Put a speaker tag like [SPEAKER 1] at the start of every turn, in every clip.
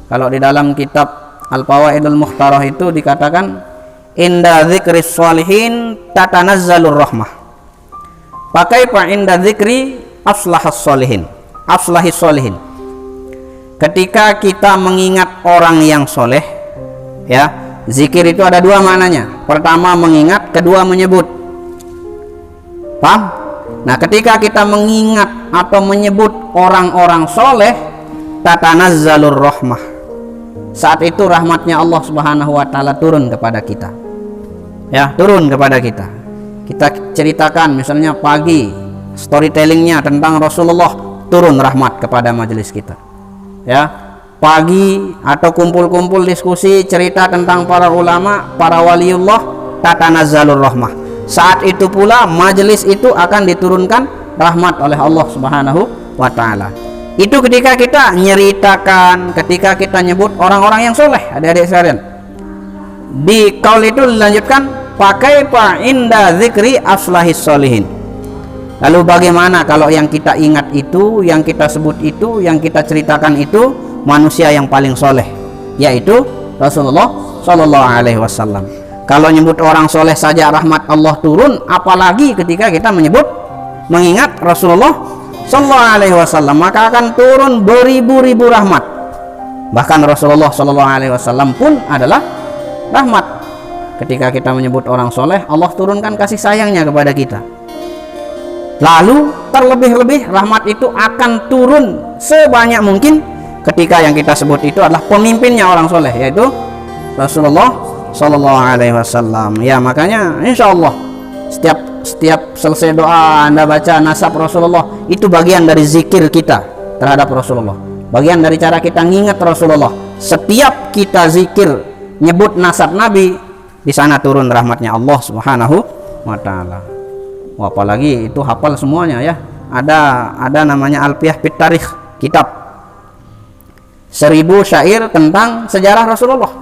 [SPEAKER 1] Kalau di dalam kitab Al-Fawaidul Mukhtarah itu dikatakan inda dzikris sholihin tatanazzalur rahmah. Pakai pa inda dzikri aslahas sholihin, aslahis sholihin. Ketika kita mengingat orang yang soleh, ya, zikir itu ada dua maknanya. Pertama mengingat, kedua menyebut. Paham? Nah, ketika kita mengingat atau menyebut orang-orang soleh, tatanazzalur rahmah. Saat itu rahmatnya Allah Subhanahu wa Ta'ala turun kepada kita, ya, turun kepada kita. Kita ceritakan misalnya pagi storytellingnya tentang Rasulullah, turun rahmat kepada majelis kita, ya. Pagi atau kumpul-kumpul diskusi cerita tentang para ulama, para waliullah, tatanazzalur rahmah. Saat itu pula majelis itu akan diturunkan rahmat oleh Allah Subhanahu wa Ta'ala. Itu ketika kita nyeritakan, ketika kita nyebut orang-orang yang soleh. Adik-adik sekalian, di kaul itu dilanjutkan pakai pa inda zikri aslahis solihin. Lalu bagaimana kalau yang kita ingat itu, yang kita sebut itu, yang kita ceritakan itu manusia yang paling soleh, yaitu Rasulullah Shallallahu Alaihi Wasallam. Kalau nyebut orang soleh saja rahmat Allah turun, apalagi ketika kita menyebut, mengingat Rasulullah Sallallahu Alaihi Wasallam, maka akan turun beribu-ribu rahmat. Bahkan Rasulullah Sallallahu Alaihi Wasallam pun adalah rahmat. Ketika kita menyebut orang soleh, Allah turunkan kasih sayangnya kepada kita. Lalu terlebih-lebih rahmat itu akan turun sebanyak mungkin ketika yang kita sebut itu adalah pemimpinnya orang soleh, yaitu Rasulullah Sallallahu Alaihi Wasallam. Ya, makanya insya Allah setiap selesai doa Anda baca nasab Rasulullah, itu bagian dari zikir kita terhadap Rasulullah, bagian dari cara kita ngingat Rasulullah. Setiap kita zikir nyebut nasab Nabi, di sana turun rahmatnya Allah Subhanahu wa Ta'ala. Apalagi itu hafal semuanya, ya. Ada namanya Alfiyah fit Tarikh, kitab 1000 syair tentang sejarah Rasulullah.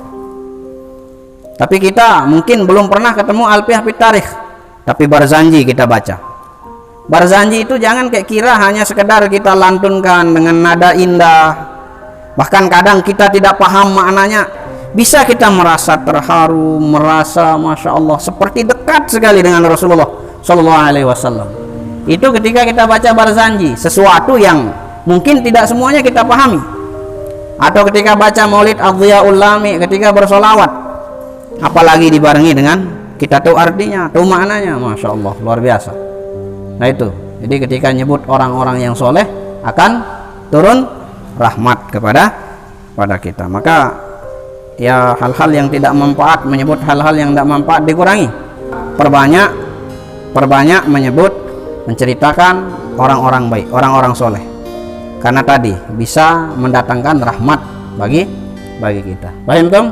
[SPEAKER 1] Tapi kita mungkin belum pernah ketemu Alfiyah fit Tarikh, tapi Barzanji kita baca. Barzanji itu jangan kayak kira hanya sekedar kita lantunkan dengan nada indah. Bahkan kadang kita tidak paham maknanya, bisa kita merasa terharu, merasa masya Allah seperti dekat sekali dengan Rasulullah Sallallahu Alaihi Wasallam. Itu ketika kita baca Barzanji, sesuatu yang mungkin tidak semuanya kita pahami. Atau ketika baca Maulid Adhiyaul Lami, ketika bersolawat, apalagi dibarengi dengan kita tahu artinya, tahu maknanya, masya Allah, luar biasa. Nah itu, jadi ketika nyebut orang-orang yang soleh akan turun rahmat kepada kita. Maka ya hal-hal yang tidak manfaat, menyebut hal-hal yang tidak manfaat dikurangi. Perbanyak menyebut, menceritakan orang-orang baik, orang-orang soleh. Karena tadi bisa mendatangkan rahmat bagi kita. Paham, Tom?